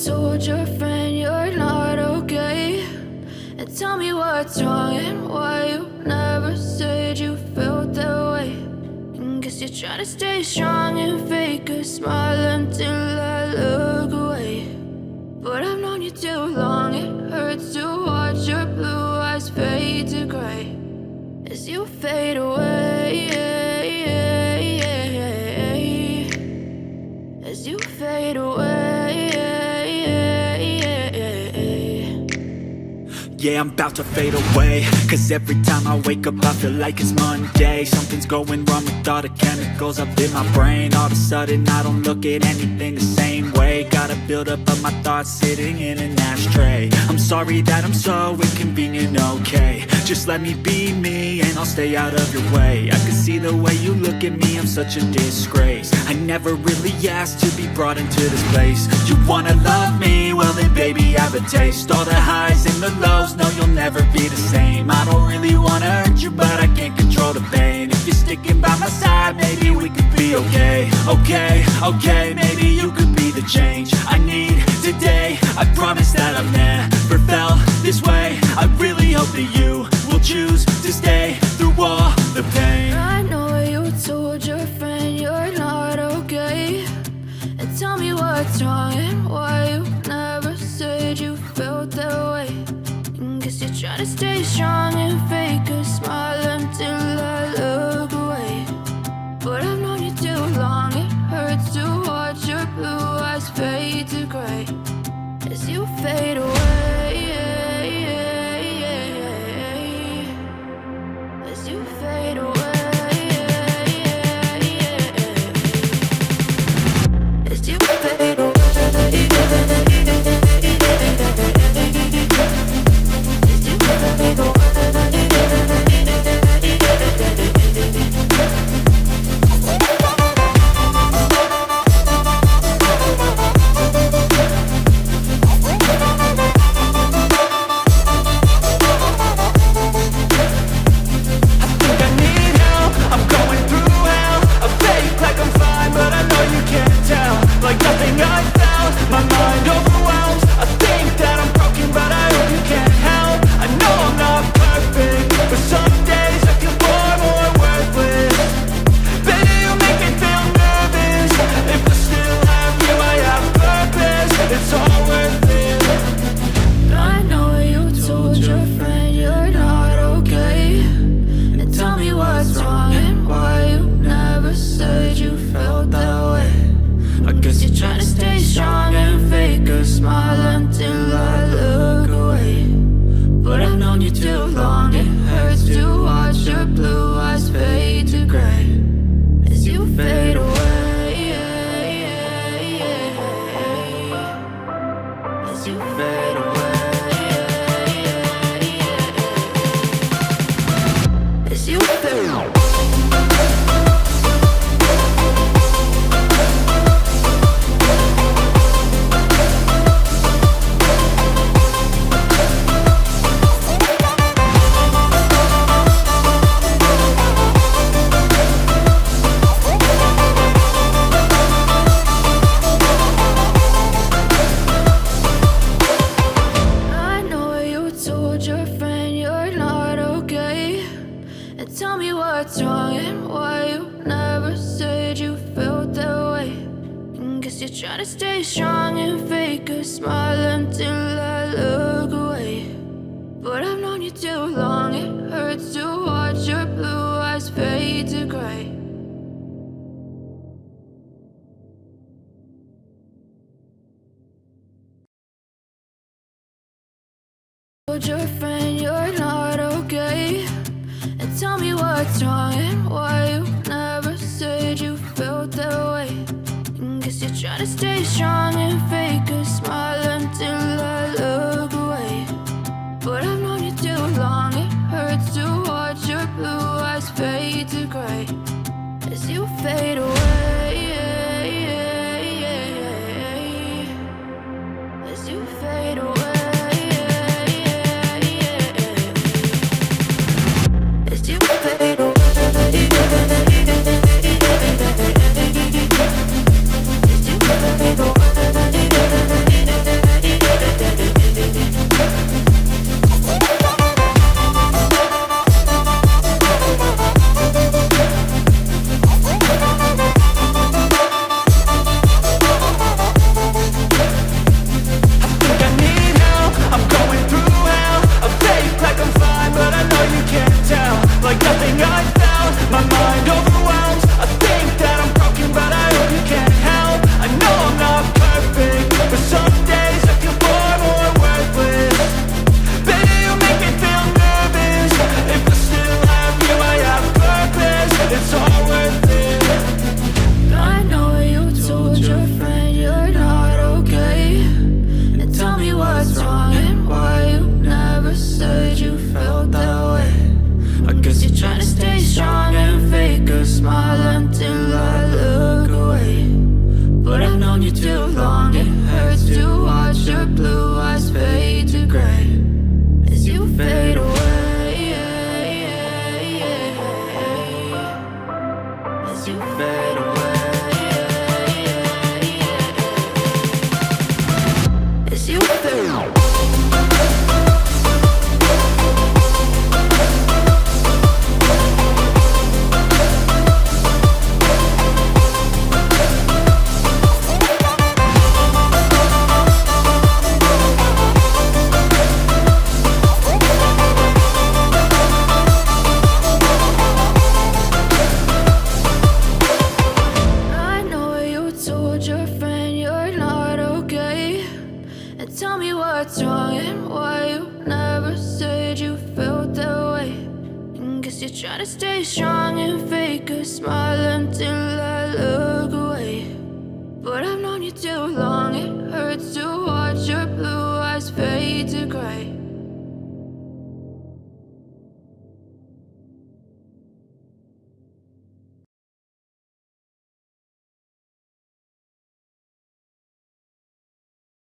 told your friend you're not okay? And tell me what's wrong and why you never said you felt that way. And guess you're trying to stay strong and fake a smile until I look away. But I've known you too long, it hurts to watch your blue eyes fade to gray as you fade away, as you fade away. Yeah, I'm about to fade away, cause every time I wake up I feel like it's Monday. Something's going wrong with all the chemicals up in my brain. All of a sudden I don't look at anything the same way. Got a buildup of my thoughts sitting in an ashtray. I'm sorry that I'm so inconvenient, okay? Just let me be me and I'll stay out of your way. I can see the way you look at me, I'm such a disgrace. I never really asked to be brought into this place. You wanna love me? Well then baby have a taste. All the highs and the lows, no you'll never be the same. I don't really wanna hurt you but I can't control the pain. If you're sticking by my side maybe we could be okay. Okay, maybe you could be the change I need today. I promise that I've never felt this way. I really hope that you will choose to stay through all the pain. I know you told your friend you're not okay. And tell me what's wrong and why you never said you felt that way. And guess you're trying to stay strong and fake a smile until I look away. But I've known you too long, it hurts to watch your blue eyes fade to gray as you fade away, as you fade away, as you fade away. Told your friend you're not okay. And tell me what's wrong and why you never said you felt that way. And guess you're trying to stay strong and fake a smile until I look away. But I've known you too long, it hurts to watch your blue eyes fade to gray as you fade away, as you fade away. tell me what's wrong and why you never said you felt that way. And guess you're trying to stay strong and fake a smile until I look away. But I've known you too long, it hurts to watch your blue eyes fade to gray.